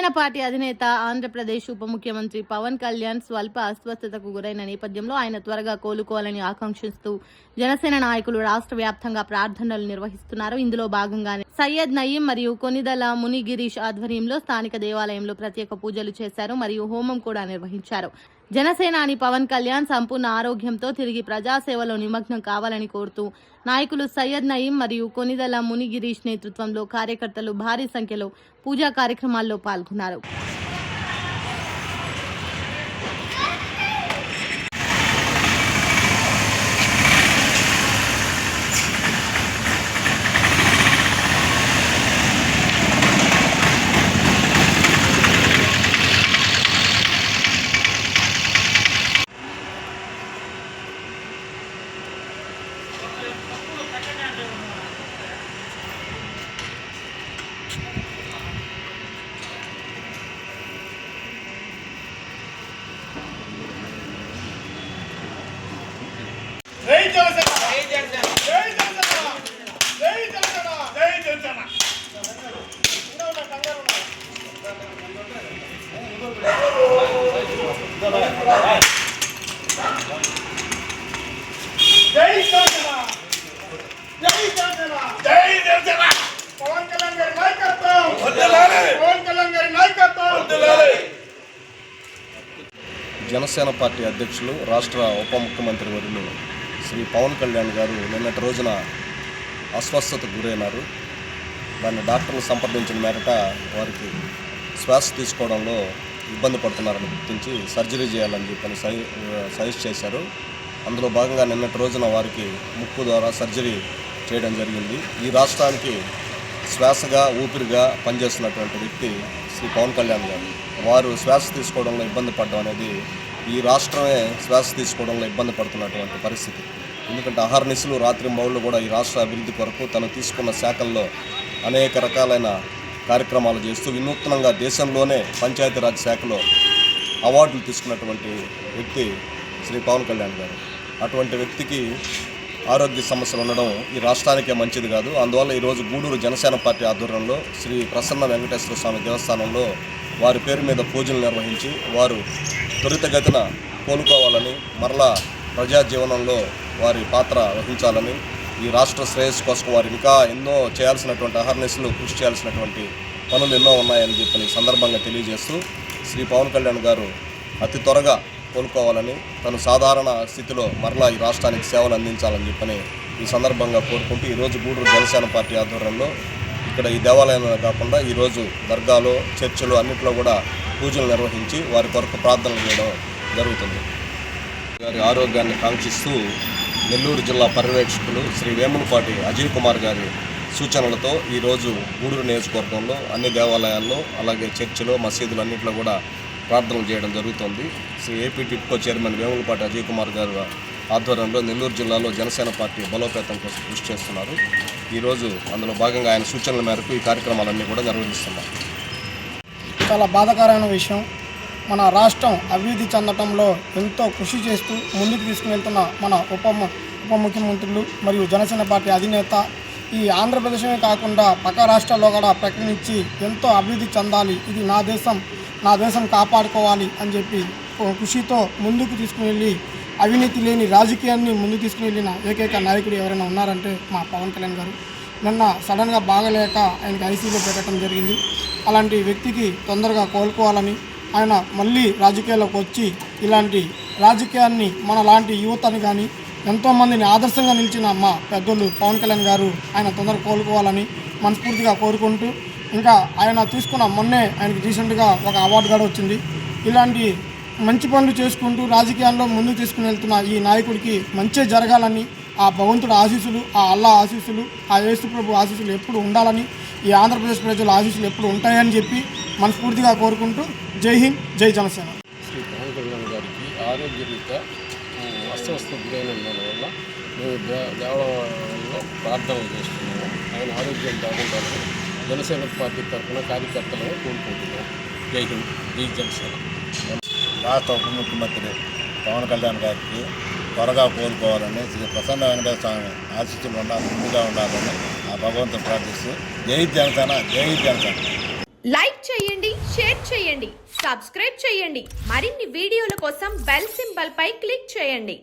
Janasena party అధినేత ఆంధ్రప్రదేశ్ ఉప ముఖ్యమంత్రి పవన్ కళ్యాణ్ స్వల్ప అస్వస్థతకు గురైన నేపథ్యంలో ఆయన త్వరగా కోలుకోవాలని ఆకాంక్షిస్తూ జనసేన నాయకులు రాష్ట్ర వ్యాప్తంగా ప్రార్థనలు నిర్వహిస్తున్నారు. ఇందులో భాగంగానే సయ్యద్ నయీం మరియు కొనిదల మునిగిరీష్ ఆధ్వర్యంలో స్థానిక దేవాలయంలో ప్రత్యేక పూజలు చేశారు మరియు హోమం కూడా నిర్వహించారు. జనసేనాని పవన్ కళ్యాణ్ సంపూర్ణ ఆరోగ్యంతో తిరిగి ప్రజాసేవలో నిమగ్నం కావాలని కోరుతూ నాయకులు సయ్యద్ నయీం మరియు కొనిదల మునిగిరీష్ నేతృత్వంలో కార్యకర్తలు భారీ సంఖ్యలో పూజా కార్యక్రమాల్లో పాల్గొన్నారు. జై జనసేన జై జనసేన జై జనసేన జై జనసేన జై జనసేన జై జనసేన జై జనసేన జై జనసేన పవన్ కళ్యాణ్ గారి నాయకత్వం వర్ధిల్లాలి పవన్ కళ్యాణ్ గారి నాయకత్వం వర్ధిల్లాలి. జనసేన పార్టీ అధ్యక్షులు రాష్ట్ర ఉప ముఖ్యమంత్రి వర్యులు శ్రీ పవన్ కళ్యాణ్ గారు నిన్నటి రోజున అస్వస్థతకు గురైనారు. దాన్ని డాక్టర్లు సంప్రదించిన మేరట వారికి శ్వాస తీసుకోవడంలో ఇబ్బంది పడుతున్నారని గుర్తించి సర్జరీ చేయాలని చెప్పని సజెస్ట్ చేశారు. అందులో భాగంగా నిన్నటి రోజున వారికి ముక్కు ద్వారా సర్జరీ చేయడం జరిగింది. ఈ రాష్ట్రానికి శ్వాసగా ఊపిరిగా పనిచేస్తున్నటువంటి వ్యక్తి శ్రీ పవన్ కళ్యాణ్ గారు. వారు శ్వాస తీసుకోవడంలో ఇబ్బంది పడడం అనేది ఈ రాష్ట్రమే శ్వాస తీసుకోవడంలో ఇబ్బంది పడుతున్నటువంటి పరిస్థితి. ఎందుకంటే అహర్నిశలు రాత్రి మౌళ్ళు కూడా ఈ రాష్ట్ర అభివృద్ధి కొరకు తను తీసుకున్న శాఖల్లో అనేక రకాలైన కార్యక్రమాలు చేస్తూ వినూత్నంగా దేశంలోనే పంచాయతీరాజ్ శాఖలో అవార్డులు తీసుకున్నటువంటి వ్యక్తి శ్రీ పవన్ కళ్యాణ్ గారు. అటువంటి వ్యక్తికి ఆరోగ్య సమస్యలు ఉండడం ఈ రాష్ట్రానికే మంచిది కాదు. అందువల్ల ఈరోజు గూడూరు జనసేన పార్టీ ఆధ్వర్యంలో శ్రీ ప్రసన్న వెంకటేశ్వర స్వామి దేవస్థానంలో వారి పేరు మీద పూజలు నిర్వహించి వారు త్వరితగతిన కోలుకోవాలని, మరలా ప్రజా జీవనంలో వారి పాత్ర వహించాలని, ఈ రాష్ట్ర శ్రేయస్సు కోసం వారు ఇంకా ఎన్నో చేయాల్సినటువంటి అహర్నిశలు కృషి చేయాల్సినటువంటి పనులు ఎన్నో ఉన్నాయని చెప్పని సందర్భంగా తెలియజేస్తూ శ్రీ పవన్ కళ్యాణ్ గారు అతి త్వరగా కోలుకోవాలని, తను సాధారణ స్థితిలో మరలా ఈ రాష్ట్రానికి సేవలు అందించాలని చెప్పని ఈ సందర్భంగా కోరుకుంటూ ఈరోజు గూడూరు జనసేన పార్టీ ఆధ్వర్యంలో ఇక్కడ ఈ దేవాలయంలో కాకుండా ఈరోజు దర్గాలో, చర్చిలో అన్నింటిలో కూడా పూజలు నిర్వహించి వారి కొరకు ప్రార్థనలు చేయడం జరుగుతుంది. గారి ఆరోగ్యాన్ని కాంక్షిస్తూ నెల్లూరు జిల్లా పర్యవేక్షకులు శ్రీ వేములపాటి అజయ్ కుమార్ గారి సూచనలతో ఈరోజు గూడూరు నియోజకవర్గంలో అన్ని దేవాలయాల్లో అలాగే చర్చిలో, మసీదులు అన్నింటిలో కూడా ప్రార్థనలు చేయడం జరుగుతుంది. శ్రీ ఏపీ టిట్కో చైర్మన్ వేములపాటి అజయ్ కుమార్ గారు ఆధ్వర్యంలో నెల్లూరు జిల్లాలో జనసేన పార్టీ బలోపేతం కోసం కృషి చేస్తున్నారు. ఈరోజు అందులో భాగంగా ఆయన సూచనల మేరకు ఈ కార్యక్రమాలన్నీ కూడా నిర్వహిస్తున్నారు. చాలా బాధాకరమైన విషయం. మన రాష్ట్రం అభివృద్ధి చెందటంలో ఎంతో కృషి చేస్తూ ముందుకు తీసుకువెళ్తున్న మన ఉప ముఖ్యమంత్రులు మరియు జనసేన పార్టీ అధినేత ఈ ఆంధ్రప్రదేశమే కాకుండా పక్క రాష్ట్రాల్లో కూడా ప్రకటించి ఎంతో అభివృద్ధి చెందాలి, ఇది నా దేశం కాపాడుకోవాలి అని చెప్పి కృషితో ముందుకు తీసుకుని వెళ్ళి అవినీతి లేని రాజకీయాన్ని ముందుకు తీసుకుని వెళ్ళిన ఏకైక నాయకుడు ఎవరైనా ఉన్నారంటే మా పవన్ కళ్యాణ్ గారు. నిన్న సడన్గా బాగలేక ఆయనకి ఐసీయూలో పెట్టడం జరిగింది. అలాంటి వ్యక్తికి తొందరగా కోలుకోవాలని, ఆయన మళ్ళీ రాజకీయాల్లోకి వచ్చి ఇలాంటి రాజకీయాన్ని మన లాంటి యువతని కానీ ఎంతోమందిని ఆదర్శంగా నిలిచిన మా పెద్దోళ్ళు పవన్ కళ్యాణ్ గారు ఆయన తొందరగా కోలుకోవాలని మనస్ఫూర్తిగా కోరుకుంటూ, ఇంకా ఆయన తీసుకున్న మొన్నే ఆయనకి రీసెంట్గా ఒక అవార్డు కూడా వచ్చింది. ఇలాంటి మంచి పనులు చేసుకుంటూ రాజకీయాల్లో ముందుకు తీసుకుని వెళ్తున్న ఈ నాయకుడికి మంచి జరగాలని, ఆ భగవంతుడి ఆశీస్సులు, ఆ అల్లా ఆశీస్సులు, ఆ యేసు ప్రభు ఆశీస్సులు ఎప్పుడు ఉండాలని, ఈ ఆంధ్రప్రదేశ్ ప్రజల ఆశీస్సులు ఎప్పుడు ఉంటాయని చెప్పి మనస్ఫూర్తిగా కోరుకుంటూ జై హింద్, జై జనసేన. శ్రీ పవన్ కళ్యాణ్ గారికి ఆరోగ్యరీత్యా అస్వస్థత గురైన వల్ల మేము దేవాలయంలో ప్రార్థనలు చేస్తున్నాము. ఆయన ఆరోగ్యం బాగుండాలని జనసేన పార్టీ తరఫున కార్యకర్తలను కోరుకుంటున్నాం. జై హింద్, జై జనసేన. రాష్ట్ర ఉప ముఖ్యమంత్రి పవన్ కళ్యాణ్ గారికి త్వరగా కోలుకోవాలని, శ్రీ ప్రసన్న వెంకటేశ్వర స్వామి ఆశీస్సులు ముందుగా ఉండాలని ఆ భగవంతుని ప్రార్థిస్తూ జై జనసేన, జై జనసేన. లైక్ చేయండి, షేర్ చేయండి, సబ్స్క్రైబ్ చేయండి. మరిన్ని వీడియోల కోసం బెల్ సింబల్ పై క్లిక్ చేయండి.